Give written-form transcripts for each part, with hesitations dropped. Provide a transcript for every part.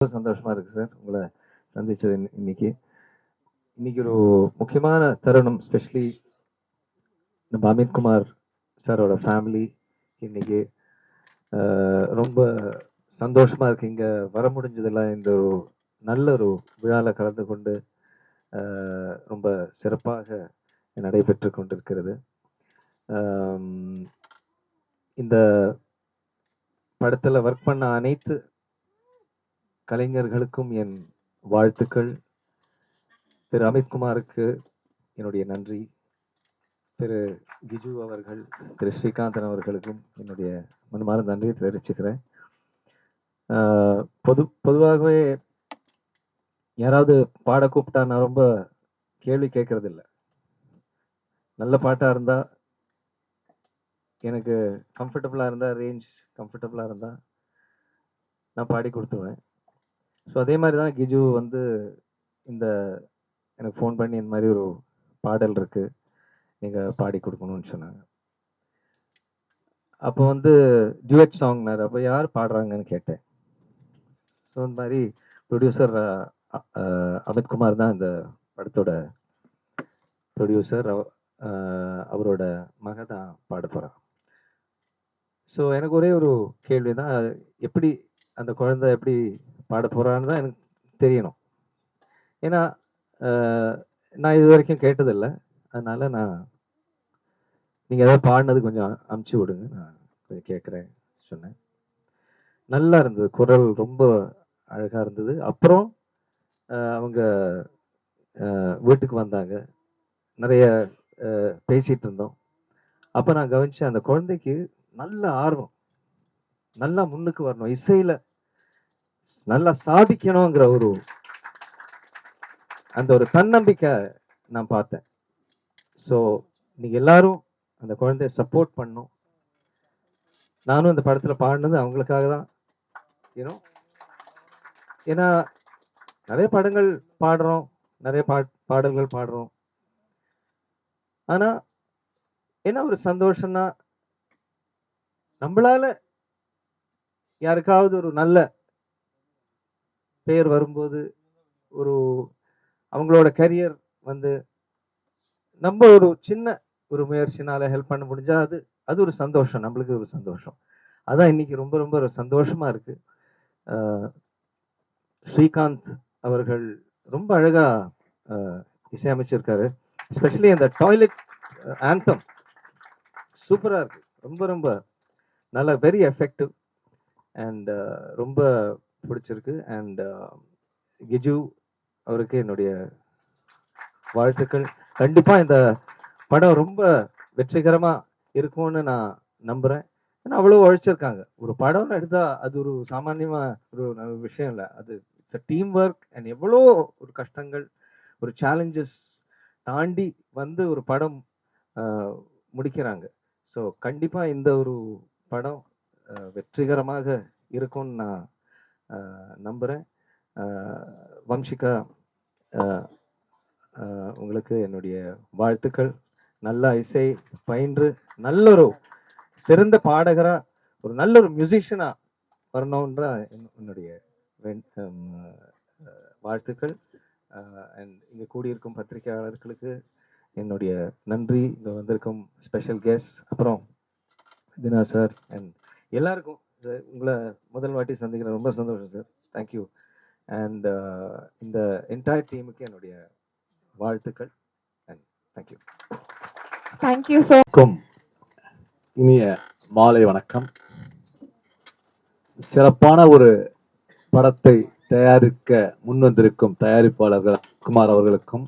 ரொம்ப சந்தோஷமா இருக்கு சார் உங்களை சந்திச்சது இன்னைக்கு. இன்னைக்கு ஒரு முக்கியமான தருணம். ஸ்பெஷலி நம்ம அமித்குமார் சாரோட ஃபேமிலி இன்னைக்கு ரொம்ப சந்தோஷமா இருக்கு. இங்க வர முடிஞ்சதில்ல. இந்த ஒரு நல்ல ஒரு விழாவில் கலந்து கொண்டு ரொம்ப சிறப்பாக நடைபெற்று கொண்டிருக்கிறது. இந்த படத்தில் ஒர்க் பண்ண அனைத்து கலைஞர்களுக்கும் என் வாழ்த்துக்கள். திரு அமித்குமாருக்கு என்னுடைய நன்றி. திரு கிஜு அவர்கள், திரு ஸ்ரீகாந்தன் அவர்களுக்கும் என்னுடைய மனமார்ந்த நன்றியை தெரிவிச்சுக்கிறேன். பொதுவாகவே யாராவது பாட கூப்பிட்டா நான் ரொம்ப கேள்வி கேட்கறது இல்லை. நல்ல பாட்டாக இருந்தால், எனக்கு கம்ஃபர்டபுளாக இருந்தால், ரேஞ்ச் கம்ஃபர்டபுளாக இருந்தால் நான் பாடி கொடுத்துருவேன். ஸோ அதே மாதிரி தான் கிஜு இந்த எனக்கு ஃபோன் பண்ணி இந்த மாதிரி ஒரு பாடல் இருக்குது, நீங்கள் பாடி கொடுக்கணும்னு சொன்னாங்க. அப்போ டியூட் சாங்னார். அப்போ யார் பாடுறாங்கன்னு கேட்டேன். ஸோ இந்த மாதிரி ப்ரொடியூசர் அமித்குமார் தான் இந்த படத்தோட ப்ரொடியூசர். அவரோட மக தான் பாட போகிறான். ஸோ எனக்கு ஒரே ஒரு கேள்வி தான், எப்படி அந்த குழந்தை எப்படி பாட போகிறான்னு தான் எனக்கு தெரியணும். ஏன்னா நான் இது வரைக்கும் கேட்டதில்லை. அதனால நீங்கள் ஏதாவது பாடினது கொஞ்சம் அமுச்சு விடுங்க, நான் கொஞ்சம் கேட்குறேன் சொன்னேன். நல்லா இருந்தது, குரல் ரொம்ப அழகாக இருந்தது. அப்புறம் அவங்க வீட்டுக்கு வந்தாங்க, நிறைய பேசிகிட்டு இருந்தோம். அப்போ நான் கவனித்தேன், அந்த குழந்தைக்கு நல்ல ஆர்வம், நல்லா முன்னுக்கு வரணும், இசையில் நல்லா சாதிக்கணுங்கிற அந்த ஒரு தன்னம்பிக்கை நான் பார்த்தேன். ஸோ நீங்கள் எல்லாரும் அந்த குழந்தைய சப்போர்ட் பண்ணணும். நானும் இந்த படத்தில் பாடினது அவங்களுக்காக தான். ஏன்னா நிறைய படங்கள் பாடுறோம், நிறைய பாடல்கள் பாடுறோம். ஆனால் என்ன ஒரு சந்தோஷம்னா, நம்மளால யாருக்காவது ஒரு நல்ல பெயர் வரும்போது, அவங்களோட கரியர் நம்ம ஒரு சின்ன ஒரு முயற்சினால ஹெல்ப் பண்ண முடிஞ்சா அது ஒரு சந்தோஷம், நம்மளுக்கு ஒரு சந்தோஷம். அதான் இன்னைக்கு ரொம்ப ரொம்ப ஒரு சந்தோஷமா இருக்கு. ஸ்ரீகாந்த் அவர்கள் ரொம்ப அழகா இசையமைச்சிருக்காரு. எஸ்பெஷலி அந்த டாய்லெட் ஆந்தம் சூப்பரா இருக்கு, ரொம்ப ரொம்ப நல்ல, வெரி எஃபெக்டிவ் அண்ட் ரொம்ப பிடிச்சிருக்கு. அண்ட் கிஜு அவருக்கு என்னுடைய வாழ்த்துக்கள். கண்டிப்பா இந்த படம் ரொம்ப வெற்றிகரமா இருக்கும்னு நான் நம்புறேன். ஏன்னா அவ்வளோ உழைச்சிருக்காங்க. ஒரு படம்னு எடுத்தா அது ஒரு சாமானியமா ஒரு விஷயம் இல்லை. அது it's a team work. And எவ்வளோ ஒரு கஷ்டங்கள், ஒரு சேலஞ்சஸ் தாண்டி ஒரு படம் முடிக்கிறாங்க. ஸோ கண்டிப்பா இந்த ஒரு படம் வெற்றிகரமாக இருக்கும்னு நான் நம்புறேன். வம்சிகா, உங்களுக்கு என்னுடைய வாழ்த்துக்கள். நல்ல இசை பயின்று நல்ல ஒரு சிறந்த பாடகரா, ஒரு நல்ல ஒரு மியூசிஷியனா வரணுன்ற என்னுடைய வாழ்த்துக்கள். அண்ட் இங்கே கூடியிருக்கும் பத்திரிகையாளர்களுக்கு என்னுடைய நன்றி. இங்கே வந்திருக்கும் ஸ்பெஷல் கெஸ்ட், அப்புறம் தினா சார் அண்ட் எல்லாருக்கும். உங்களை முதல் வாட்டி சந்திக்கிறேன், ரொம்ப சந்தோஷம் சார். தேங்க்யூ. அண்ட் இந்த என்டையர் டீமுக்கு என்னுடைய வாழ்த்துக்கள் அண்ட் தேங்க்யூ. Thank you sir. இனிய மாலை வணக்கம். சிறப்பான ஒரு படத்தை தயாரிக்க முன்வந்திருக்கும் தயாரிப்பாளர்கள் குமார் அவர்களுக்கும்,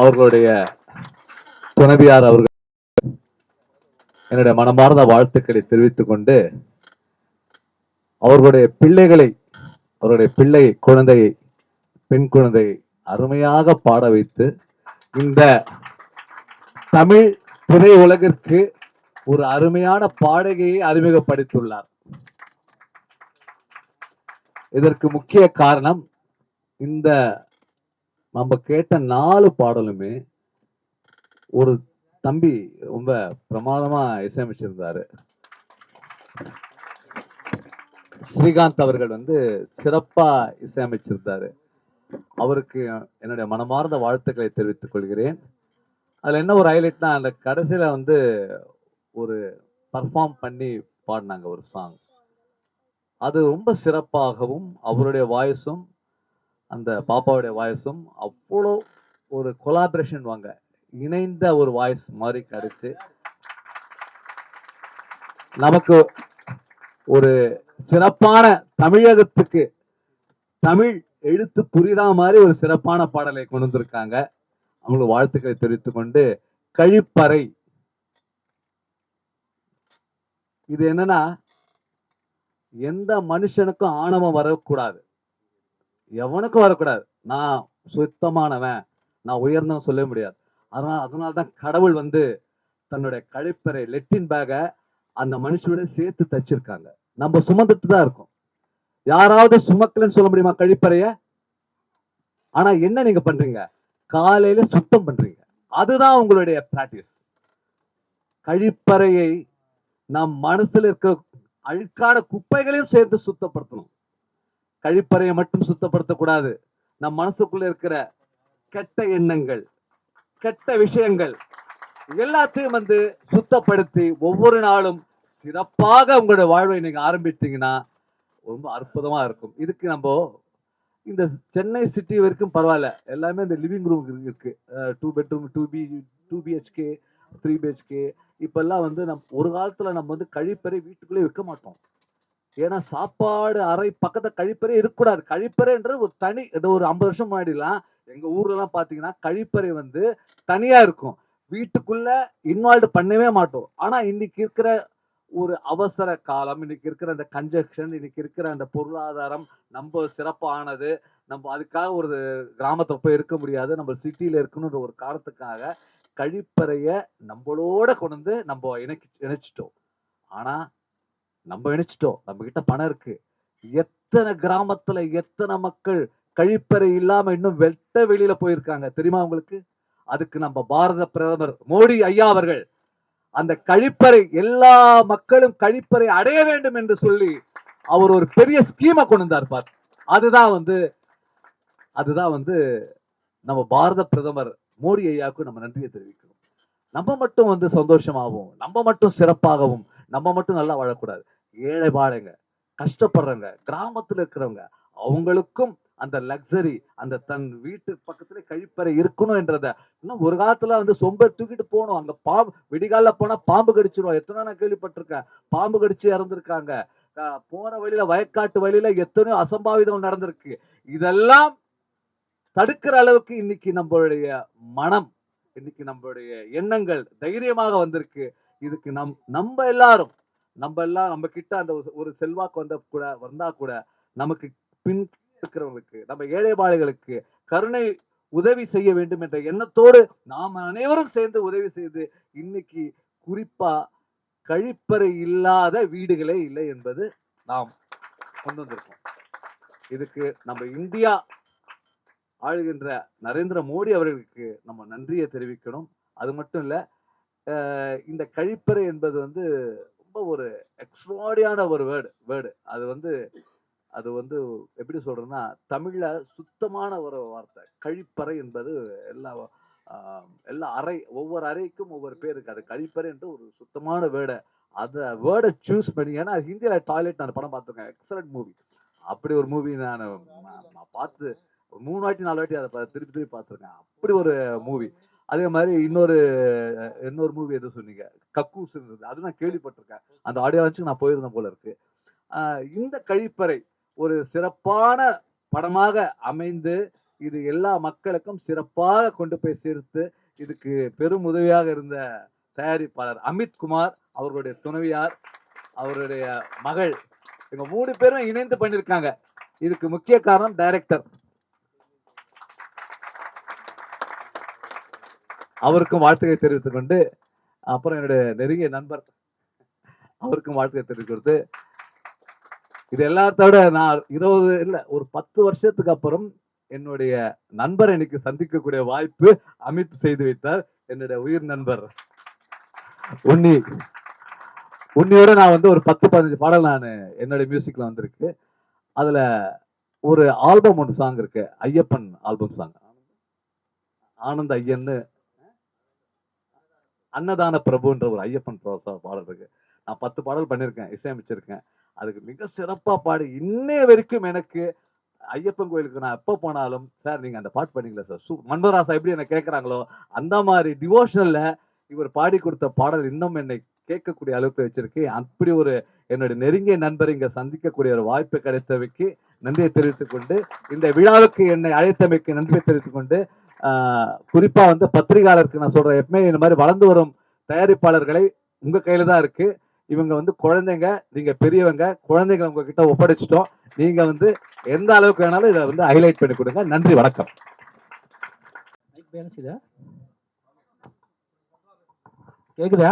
அவர்களுடைய துணைவியார் அவர்கள் என்னுடைய மனமார்ந்த வாழ்த்துக்களை தெரிவித்துக் கொண்டு, அவர்களுடைய பிள்ளை குழந்தையை, பெண் குழந்தையை அருமையாக பாட வைத்து இந்த தமிழ் திரையுலகிற்கு ஒரு அருமையான பாடகையை அறிமுகப்படுத்தியுள்ளார். இதற்கு முக்கிய காரணம், இந்த நம்ம கேட்ட 4 பாடலுமே ஒரு தம்பி ரொம்ப பிரமாதமா இசையமைச்சிருந்தாரு. ஸ்ரீகாந்த் அவர்கள் வந்து சிறப்பா இசையமைச்சிருந்தாரு. அவருக்கு என்னுடைய மனமார்ந்த வாழ்த்துக்களை தெரிவித்துக் கொள்கிறேன். அதுல என்ன ஒரு ஹைலைட்னா, அந்த கடைசியில வந்து ஒரு பர்ஃபார்ம் பண்ணி பாடினாங்க ஒரு சாங். அது ரொம்ப சிறப்பாகவும் அவருடைய வாய்ஸும் அந்த பாப்பாவுடைய வாய்ஸும் அவ்வளோ ஒரு கொலாபரேஷன் வாங்க இணைந்த ஒரு வாய்ஸ் மாதிரி கிடைச்சு நமக்கு ஒரு சிறப்பான தமிழகத்துக்கு தமிழ் எழுத்து புரியுற மாதிரி ஒரு சிறப்பான பாடலை கொண்டு வந்திருக்காங்க. அவங்களுக்கு வாழ்த்துக்களை தெரிவித்துக் கொண்டு, கழிப்பறை இது என்னன்னா, எந்த மனுஷனுக்கும் ஆணவம் வரக்கூடாது, எவனுக்கும் வரக்கூடாது. நான் சுத்தமானவன், நான் உயர்ந்தவன் சொல்ல முடியாது. அதனால்தான் கடவுள் வந்து தன்னுடைய கழிப்பறை லெட்டின் பேக அந்த மனுஷனோட சேர்த்து தச்சிருக்காங்க. நம்ம சுமந்துட்டு தான் இருக்கோம். யாராவது சுமக்கலன்னு சொல்ல முடியுமா கழிப்பறைய? ஆனா என்ன நீங்க பண்றீங்க? காலையில சுத்தம் பண்றீங்க. அதுதான் உங்களுடைய பிராக்டிஸ். கழிப்பறையை நம் மனசுல இருக்கிற அழுக்கான குப்பைகளையும் சேர்த்து சுத்தப்படுத்தணும். கழிப்பறையை மட்டும் சுத்தப்படுத்தக்கூடாது. நம் மனசுக்குள்ள இருக்கிற கெட்ட எண்ணங்கள், கெட்ட விஷயங்கள் எல்லாத்தையும் வந்து சுத்தப்படுத்தி ஒவ்வொரு நாளும் சிறப்பாக உங்களுடைய வாழ்வை நீங்க ஆரம்பித்தீங்கன்னா ரொம்ப அற்புதமா இருக்கும். இதுக்கு நம்ம இந்த சென்னை சிட்டி வரைக்கும் பரவாயில்ல, எல்லாமே இந்த லிவிங் ரூம் இருக்கு. 2 பெட்ரூம், 2 பிஹெச்கே, 3 பிஹெச்கே. இப்பெல்லாம் வந்து ஒரு காலத்துல நம்ம வந்து கழிப்பறை வீட்டுக்குள்ளே வைக்க மாட்டோம். ஏன்னா சாப்பாடு அறை பக்கத்துல கழிப்பறை இருக்கக்கூடாது. கழிப்பறைன்றது ஒரு தனி, ஒரு 50 வருஷம் முன்னாடிலாம் எங்க ஊர்ல எல்லாம் பாத்தீங்கன்னா கழிப்பறை வந்து தனியா இருக்கும். வீட்டுக்குள்ள இன்வால்வ் பண்ணவே மாட்டோம். ஆனா இன்னைக்கு இருக்கிற ஒரு அவசர காலம், இன்னைக்கு இருக்கிற அந்த கன்ஜெக்ஷன், இன்னைக்கு இருக்கிற அந்த பொருளாதாரம் நம்ம சிறப்பானது, நம்ம அதுக்காக ஒரு கிராமத்தை போய் இருக்க முடியாது, நம்ம சிட்டியில இருக்கணும்ன்ற ஒரு காரணத்துக்காக கழிப்பறைய நம்மளோட கொண்டு வந்து நம்ம இணைச்சிட்டோம். ஆனா நம்ம இணைச்சிட்டோம், நம்ம கிட்ட பணம் இருக்கு. எத்தனை கிராமத்துல எத்தனை மக்கள் கழிப்பறை இல்லாம இன்னும் வெட்ட வெளியில போயிருக்காங்க தெரியுமா உங்களுக்கு? அதுக்கு நம்ம பாரத பிரதமர் மோடி ஐயா அவர்கள் அந்த கழிப்பறை எல்லா மக்களும் கழிப்பறை அடைய வேண்டும் என்று சொல்லி அவர் ஒரு பெரிய ஸ்கீமை கொண்டு வந்தார் பார். அதுதான் வந்து நம்ம பாரத பிரதமர் மோடி ஐயாவுக்கு நம்ம நன்றியை தெரிவிக்கணும். நம்ம மட்டும் வந்து சந்தோஷமாகவும், நம்ம மட்டும் சிறப்பாகவும், நம்ம மட்டும் நல்லா வாழக்கூடாது. ஏழை பாழைங்க, கஷ்டப்படுறவங்க, கிராமத்துல இருக்கிறவங்க, அவங்களுக்கும் அந்த லக்ஸரி, அந்த தன் வீட்டு பக்கத்துல கழிப்பறை இருக்கணும் என்றத. இன்னும் ஒரு காலத்துல வந்து சொம்ப தூக்கிட்டு போகணும். அங்க விடிகால போனா பாம்பு கடிச்சிரும். எத்தனை நான் கேள்விப்பட்டிருக்கேன். பாம்பு கடிச்சு இறந்திருக்காங்க. போற வழியில, வயக்காட்டு வழியில எத்தனையோ அசம்பாவிதம் நடந்திருக்கு. இதெல்லாம் தடுக்கிற அளவுக்கு இன்னைக்கு நம்மளுடைய மனம், இன்னைக்கு நம்மளுடைய எண்ணங்கள் தைரியமாக வந்திருக்கு. இதுக்கு நம்ம எல்லாரும் நம்ம கிட்ட அந்த ஒரு செல்வாக்கு வந்தா கூட நமக்கு பின் இருக்கிறவங்களுக்கு, நம்ம ஏழைபாளைகளுக்கு கருணை உதவி செய்ய வேண்டும் என்ற எண்ணத்தோடு நாம் அனைவரும் சேர்ந்து உதவி செய்து இன்னைக்கு குறிப்பா கழிப்பறை இல்லாத வீடுகளே இல்லை என்பது நாம் கொண்டு வந்திருக்கோம். இதுக்கு நம்ம இந்தியா ஆளுகின்ற நரேந்திர மோடி அவர்களுக்கு நம்ம நன்றியை தெரிவிக்கணும். அது மட்டும் இல்ல, இந்த கழிப்பறை என்பது வந்து ரொம்ப ஒரு எக்ஸ்ட்ராடியான ஒரு வேர்டு. அது வந்து எப்படி சொல்றேன்னா, தமிழ்ல சுத்தமான ஒரு வார்த்தை. கழிப்பறை என்பது எல்லா அறை, ஒவ்வொரு அறைக்கும் ஒவ்வொரு பேர் இருக்கு. அது கழிப்பறை என்று ஒரு சுத்தமான வேர்டை, அந்த வேர்டை சூஸ் பண்ணி, ஏன்னா ஹிந்தியில டாய்லெட் நான் படம் பார்த்துருக்கேன். Excellent movie. அப்படி ஒரு மூவி நான் பார்த்து 3 வாட்டி 4 வாட்டி அதை திருப்பி பார்த்துருக்கேன். அப்படி ஒரு மூவி. அதே மாதிரி இன்னொரு மூவி எதுவும் சொன்னீங்க, கக்கூஸ் இருந்தது, அது நான் கேள்விப்பட்டிருக்கேன். அந்த ஆடியோ லான்ச்சுக்கு நான் போயிருந்தேன் போல இருக்கு. இந்த கழிப்பறை ஒரு சிறப்பான படமாக அமைந்து இது எல்லா மக்களுக்கும் சிறப்பாக கொண்டு போய் சேர்த்து இதுக்கு பெரும் உதவியாக இருந்த தயாரிப்பாளர் அமித் குமார், அவர்களுடைய துணைவியார், அவருடைய மகள், இவங்க 3 பேரும் இணைந்து பண்ணிருக்காங்க. இதுக்கு முக்கிய காரணம் டைரக்டர். அவருக்கும் வாழ்த்துக்களை தெரிவித்துக் கொண்டு, அப்புறம் என்னுடைய நெருங்கிய நண்பர் அவருக்கும் வாழ்த்துக்களை தெரிவிக்கிறது. இது எல்லாத்தோட நான் 20 இல்ல ஒரு 10 வருஷத்துக்கு அப்புறம் என்னுடைய நண்பரை இன்னைக்கு சந்திக்கக்கூடிய வாய்ப்பு அமித் செய்து வைத்தார். என்னுடைய உயிர் நண்பர் உன்னி. உன்னையோட நான் வந்து ஒரு 10-15 பாடல் நான் என்னுடைய மியூசிக்ல வந்திருக்கு. அதுல ஒரு ஆல்பம் ஒன்று சாங் இருக்கு, ஐயப்பன் ஆல்பம் சாங். ஆனந்த ஐயன்னு அன்னதான பிரபுன்ற ஒரு ஐயப்பன் பாடல் இருக்கு. நான் 10 பாடல் பண்ணியிருக்கேன், இசையமைச்சிருக்கேன். அதுக்கு மிக சிறப்பா பாடி இன்னைய வரைக்கும் எனக்கு ஐயப்பன் கோயிலுக்கு நான் எப்போ போனாலும், சார் நீங்க அந்த பாட்டு பண்ணீங்களா சார், மன்மதராசா எப்படி என்ன கேட்கறாங்களோ அந்த மாதிரி டிவோஷனல்ல இவர் பாடி கொடுத்த பாடல் இன்னும் என்னை கேட்கக்கூடிய அளவுக்கு வச்சிருக்கு. அப்படி ஒரு என்னுடைய நெருங்கிய நண்பர் இங்க சந்திக்கக்கூடிய ஒரு வாய்ப்பு கிடைத்தவைக்கு நன்றியை தெரிவித்துக் கொண்டு, இந்த விழாவுக்கு என்னை அழைத்தமைக்கு நன்றியை தெரிவித்துக் கொண்டு, குறிப்பா வந்து பத்திரிகையாளருக்கு நான் சொல்றேன், எப்பவுமே இந்த மாதிரி வளர்ந்து வரும் தயாரிப்பாளர்களை உங்க கையில தான் இருக்கு. இவங்க வந்து குழந்தைங்க, நீங்க பெரியவங்க, குழந்தைங்க உங்ககிட்ட ஒப்படைச்சிட்டோம். நீங்க வந்து எந்த அளவுக்கு வேணாலும் இதை வந்து ஹைலைட் பண்ணி கொடுங்க. நன்றி, வணக்கம். கேக்குதா?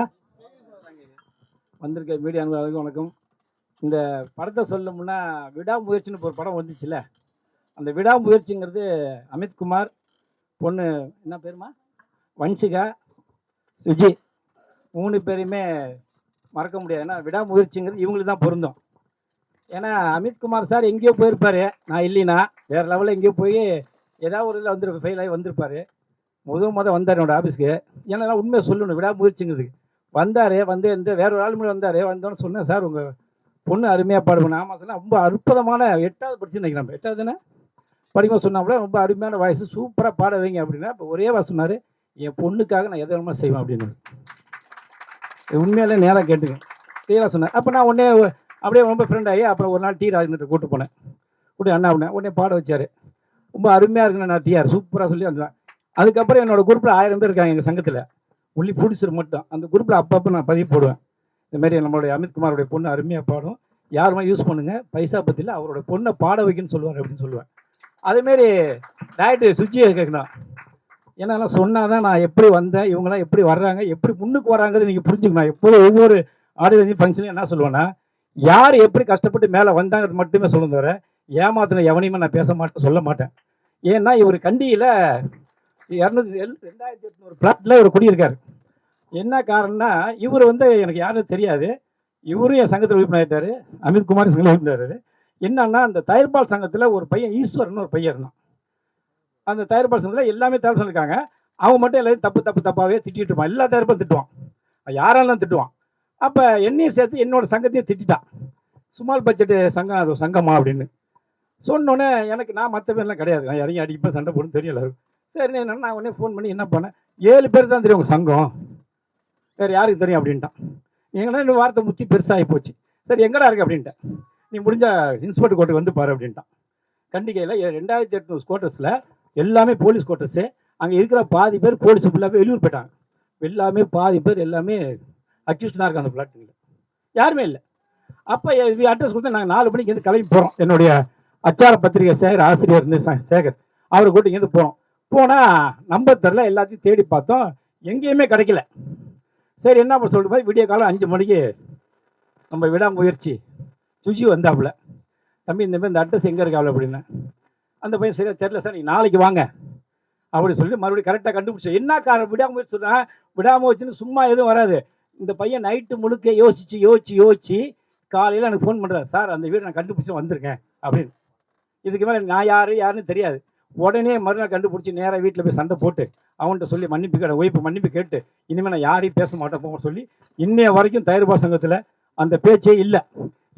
வந்திருக்க மீடியா அனுபவம் வணக்கம். இந்த படத்தை சொல்லணும்னா விடாமுயற்சின்னு ஒரு படம் வந்துச்சுல்ல, அந்த விடாமுயற்சிங்கிறது அமித்குமார், பொண்ணு என்ன பேருமா, வன்சிகா, சுஜி, 3 பேரையுமே மறக்க முடியாது. ஏன்னா விடாமுயற்சிங்கிறது இவங்களுக்கு தான் பொருந்தும். ஏன்னா அமித்குமார் சார் எங்கேயோ போயிருப்பார், நான் இல்லைன்னா வேறு லெவலில் எங்கேயோ போய் ஏதாவது ஒரு இதில் வந்து ஃபெயில் ஆகி வந்திருப்பார். மொதல் வந்தார் என்னோடய ஆஃபீஸ்க்கு. ஏன்னா உண்மையை சொல்லணும், விடாமுயற்சிங்கிறதுக்கு வந்தார். வந்து இந்த வேற ஒரு ஆள் மூலம் வந்தார். வந்தோன்னு சொன்னேன், சார் உங்கள் பொண்ணு அருமையாக பாடுவேன். ஆமாம் சொன்னால் ரொம்ப அற்புதமான 8வது படிச்சு நினைக்கிறேன், 8வதுன்னு படிக்கும்போது சொன்னாப்புல ரொம்ப அருமையான வாய்ஸ், சூப்பராக பாட வைங்க அப்படின்னா. இப்போ ஒரே வாய்ஸ் சொன்னார், என் பொண்ணுக்காக நான் எதை வேணுமா செய்வேன் அப்படின்னு. உண்மையிலே நேராக கேட்டுக்கேன், கிளியராக சொன்னேன். அப்போ நான் உடனே அப்படியே ரொம்ப ஃப்ரெண்ட் ஆகி அப்புறம் ஒரு நாள் டீ ராஜேந்திர கூப்பிட்டு போனேன். கூட்டி அண்ணா அப்படின்னா உடனே பாட வச்சார். ரொம்ப அருமையாக இருக்குன்னு நான் டிஆர் சூப்பராக சொல்லி வந்தேன். அதுக்கப்புறம் என்னோடய குரூப்பில் 1000 பேர் இருக்காங்க எங்கள் சங்கத்தில், ஒன்லி ப்ரொடியூசர் மட்டும். அந்த குரூப்பில் அப்பப்போ நான் பதிவு போடுவேன், இந்தமாரி நம்மளுடைய அமித்குமாரோடைய பொண்ணு அருமையாக பாடும், யாருமே யூஸ் பண்ணுங்கள், பைசா பற்றியில் அவரோட பொண்ணை பாட வைக்கணும்னு சொல்லுவார் அப்படின்னு சொல்லுவேன். அதேமாரி டைரக்டர் சுஜியை கேட்கணும். ஏன்னா சொன்னால் தான் நான் எப்படி வந்தேன், இவங்களாம் எப்படி வர்றாங்க, எப்படி முன்னுக்கு வராங்கிறது நீங்கள் புரிஞ்சுக்கணும். எப்போதும் ஒவ்வொரு ஆடியோ ஃபங்க்ஷனையும் என்ன சொல்லுவேன்னா, யார் எப்படி கஷ்டப்பட்டு மேலே வந்தாங்கிறது மட்டுமே சொல்லுங்க தவிர ஏமாத்தின எவனையுமே நான் பேச மாட்டேன், சொல்ல மாட்டேன். ஏன்னா இவர் கண்டியில் 2800 பிளாட்டில் இவர் குடியிருக்கார். என்ன காரணம்னா இவர் வந்து எனக்கு யாரும் தெரியாது, இவரும் என் சங்கத்தில் உறுப்பினர், அமித்குமார் சங்கத்தில் உறுப்பினர். என்னன்னா அந்த தயாரிப்பாளர் சங்கத்தில் ஒரு பையன் ஈஸ்வரன் ஒரு பையன் இருந்தான். அந்த தயாரிப்பாளர் சங்கத்தில் எல்லாமே தயாரிப்பு சொல்லியிருக்காங்க, அவன் மட்டும் எல்லாரும் தப்பாகவே திட்டிட்டு இருப்பான். எல்லா தயாரிப்பும் திட்டுவான், யாரெல்லாம் திட்டுவான். அப்போ என்னையும் சேர்த்து என்னோட சங்கத்தையும் திட்டான். ஸ்மால் பட்ஜெட்டு சங்கம், அது சங்கமா அப்படின்னு சொன்னோன்னே எனக்கு, நான் மற்ற பேர்லாம் கிடையாது, நான் இறங்கி அடிப்பேன், சண்டை போடணும் தெரியல. சரி என்னென்னா நான் உடனே ஃபோன் பண்ணி என்ன பண்ணேன், 7 பேர் தான் தெரியும் உங்கள் சங்கம், வேறு யாருக்கு தெரியும் அப்படின்ட்டான். எங்கன்னா இந்த வார்த்தை முத்தி பெருசாகி போச்சு. சரி எங்கடா இருக்கு அப்படின்ட்டேன். நீ முடிஞ்ச இன்ஸ்பெக்டர் கோர்ட்டுக்கு வந்து பாரு அப்படின்ட்டான். கண்டிகையில் 2800 குவார்ட்டர்ஸில் எல்லாமே போலீஸ் குவார்ட்டர்ஸு. அங்கே இருக்கிற பாதி பேர் போலீஸ் ஃபுல்லாகவே வெளியூர் போயிட்டாங்க. எல்லாமே பாதி பேர் எல்லாமே அக்யூஸ்ட் தான் இருக்காங்க அந்த பிளாட்டில், யாருமே இல்லை. அப்போ அட்ரஸ் கொடுத்து நாங்கள் 4 மணிக்கு இருந்து கிளம்பி போகிறோம். என்னுடைய அச்சார பத்திரிகை சேகர் ஆசிரியர் இருந்து சேகர், அவரை கூட்டி இங்கேருந்து போகிறோம். போனால் நம்பர் தரல, எல்லாத்தையும் தேடி பார்த்தோம், எங்கேயுமே கிடைக்கல. சரி என்ன பண்ண சொல்லிட்டு போய் விடிய காலம் 5 மணிக்கு நம்ம விடாமுயற்சி சுஜி வந்தாப்புல, தம்பி இந்த மாதிரி இந்த அட்ரஸ் எங்கே இருக்காப்புல அப்படின்னா. அந்த பையன் சரியாக தெரியல சார், நீங்கள் நாளைக்கு வாங்க அப்படி சொல்லி மறுபடியும் கரெக்டாக கண்டுபிடிச்சேன். என்ன காரணம், விடாமுயற்சி சொன்னால் விடாமுயற்சின்னு சும்மா எதுவும் வராது. இந்த பையன் நைட்டு முழுக்க யோசிச்சு காலையில் எனக்கு ஃபோன் பண்ணுறாரு, சார் அந்த வீடு நான் கண்டுபிடிச்சி வந்திருக்கேன் அப்படின்னு. இதுக்கு மேலே நான் யாருன்னு தெரியாது. உடனே மறுநாள் கண்டுபிடிச்சி நேராக வீட்டில் போய் சண்டை போட்டு அவன்கிட்ட சொல்லி மன்னிப்பு கேட்டு இனிமேல் நான் யாரையும் பேச மாட்டேன் போக சொல்லி இன்னைய வரைக்கும் தயாரிப்பாளர் சங்கத்தில் அந்த பேச்சே இல்லை.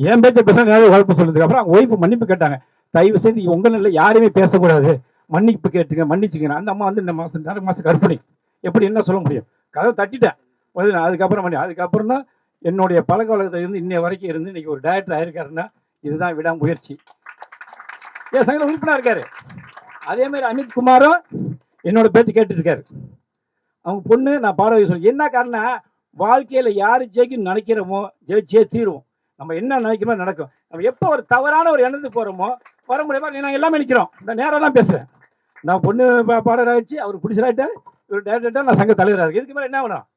என் பேச்சை பேச நிறைய குழப்பம் சொல்லுறதுக்கு அப்புறம் அவங்க ஒய்ஃபு மன்னிப்பு கேட்டாங்க, தயவு செய்து உங்களில் யாருமே பேசக்கூடாது, மன்னிப்பு கேட்டுங்க, மன்னிச்சுக்கங்க. அந்த அம்மா வந்து இந்த மாதம் 2 மாதம் கற்பனை, எப்படி என்ன சொல்ல முடியும், கதவை தட்டிட்டேன். அதுக்கப்புறம் தான் என்னுடைய பழக்க வழக்கத்தில் இருந்து இன்னைய வரைக்கும் இருந்து இன்றைக்கி ஒரு டைரக்டர் ஆகிருக்காருன்னா இதுதான் விடாமுயற்சி. என் சங்கத்தில் உறுப்பினர் இருக்காரு. அதேமாதிரி அமித்குமாரும் என்னோட பேச்சு கேட்டுருக்காரு. அவங்க பொண்ணு நான் பாட சொல்லி என்ன காரணம், வாழ்க்கையில் யார் ஜெயிக்கணும்னு நினைக்கிறோமோ ஜெயிச்சே தீருவோம். நம்ம என்ன நினைக்கிறோமோ நடக்கும். நம்ம எப்போ ஒரு தவறான ஒரு எண்ணத்துக்கு போகிறோமோ வர முடியாமல் நாங்கள் எல்லாமே நிற்கிறோம். இந்த நேரம் தான் பேசுகிறேன். நான் பொண்ணு பாடர் ஆகிடுச்சு, அவர் பிடிச்சிடாயிட்டார், இவர் டேரக்டர், நான் சங்க தலைவராக இருக்குது. இதுக்கு மேலே என்ன வேணும்?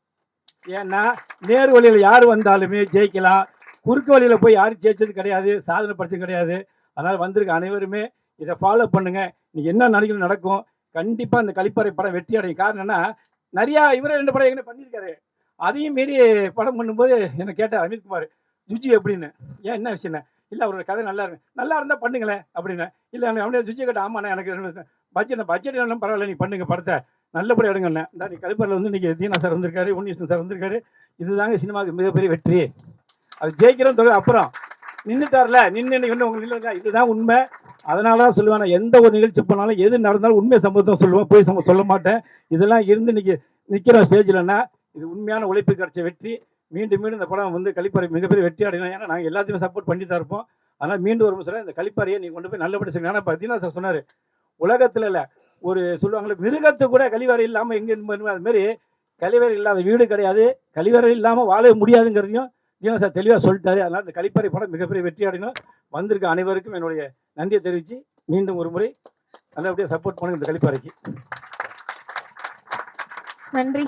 ஏன்னா நேரு வழியில் யார் வந்தாலுமே ஜெயிக்கலாம், குறுக்கு வழியில் போய் யாரும் ஜெயிச்சது கிடையாது, சாதனை படிச்சது கிடையாது. அதனால் வந்திருக்க அனைவருமே இதை ஃபாலோ பண்ணுங்கள். நீங்கள் என்ன நினைக்கணும் நடக்கும். கண்டிப்பாக இந்த கலிப்பறை படம் வெற்றி அடையும். காரணம் என்ன, நிறையா இவரே 2 படம் எங்கே பண்ணியிருக்காரு. அதையும் மீறி படம் பண்ணும்போது என்னை கேட்டார் அமித்குமார், ஜுஜி எப்படின்னு. ஏன் என்ன விஷயம்ண்ணே? இல்லை அவரோட கதை நல்லா இருந்தால் பண்ணுங்களேன் அப்படின்னேன். இல்லை அப்படியே ஜுஜி கேட்டேன். ஆமாண்ணே எனக்கு பட்ஜெட் எல்லாம் பரவாயில்ல, நீ பண்ணுங்க படத்தை நல்லபடியாக எடுங்கண்ணே. இந்த நீ கலிப்பரில் வந்து இன்றைக்கி தீனா சார் வந்திருக்காரு, உன்னிகிருஷ்ணன் சார் வந்திருக்காரு. இதுதாங்க சினிமாவுக்கு மிகப்பெரிய வெற்றி. அது ஜெயிக்கிறோம் தொகை அப்புறம் நின்றுட்டார்ல, நின்று இன்னும் உங்களுக்கு இல்லை, இதுதான் உண்மை. அதனால தான் சொல்லுவேன், நான் எந்த ஒரு நிகழ்ச்சி பண்ணாலும் எது நடந்தாலும் உண்மை சம்பவம் சொல்லுவேன், போய் சொல்ல மாட்டேன். இதெல்லாம் இருந்து இன்னைக்கு நிற்கிற ஸ்டேஜில்னா இது உண்மையான உழைப்பு கிடைச்ச வெற்றி. மீண்டும் இந்த படம் வந்து கலிப்பாறை மிகப்பெரிய வெற்றி அடையணும். ஏன்னா நாங்கள் எல்லாத்தையுமே சப்போர்ட் பண்ணி தான் இருப்போம். அதனால் மீண்டும் ஒரு முறை இந்த கலிப்பாறையை நீங்கள் கொண்டு போய் நல்லபடி செய்யணும். ஏன்னா பார்த்தீங்கன்னா சார் சொன்னார், உலகத்தில் இல்லை ஒரு சொல்லுவாங்களே மிருகத்து கூட கழிவறை இல்லாமல் எங்கே அதுமாரி கழிவறை இல்லாத வீடு கிடையாது, கழிவறை இல்லாமல் வாழ முடியாதுங்கிறதையும் தீனா சார் தெளிவாக சொல்லிட்டாரு. அதனால் இந்த கலிப்பாறை படம் மிகப்பெரிய வெற்றி அடையணும். வந்திருக்க அனைவருக்கும் என்னுடைய நன்றியை தெரிவித்து மீண்டும் ஒரு முறை நல்லபடியாக சப்போர்ட் பண்ணுங்க இந்த கலிப்பாறைக்கு. நன்றி.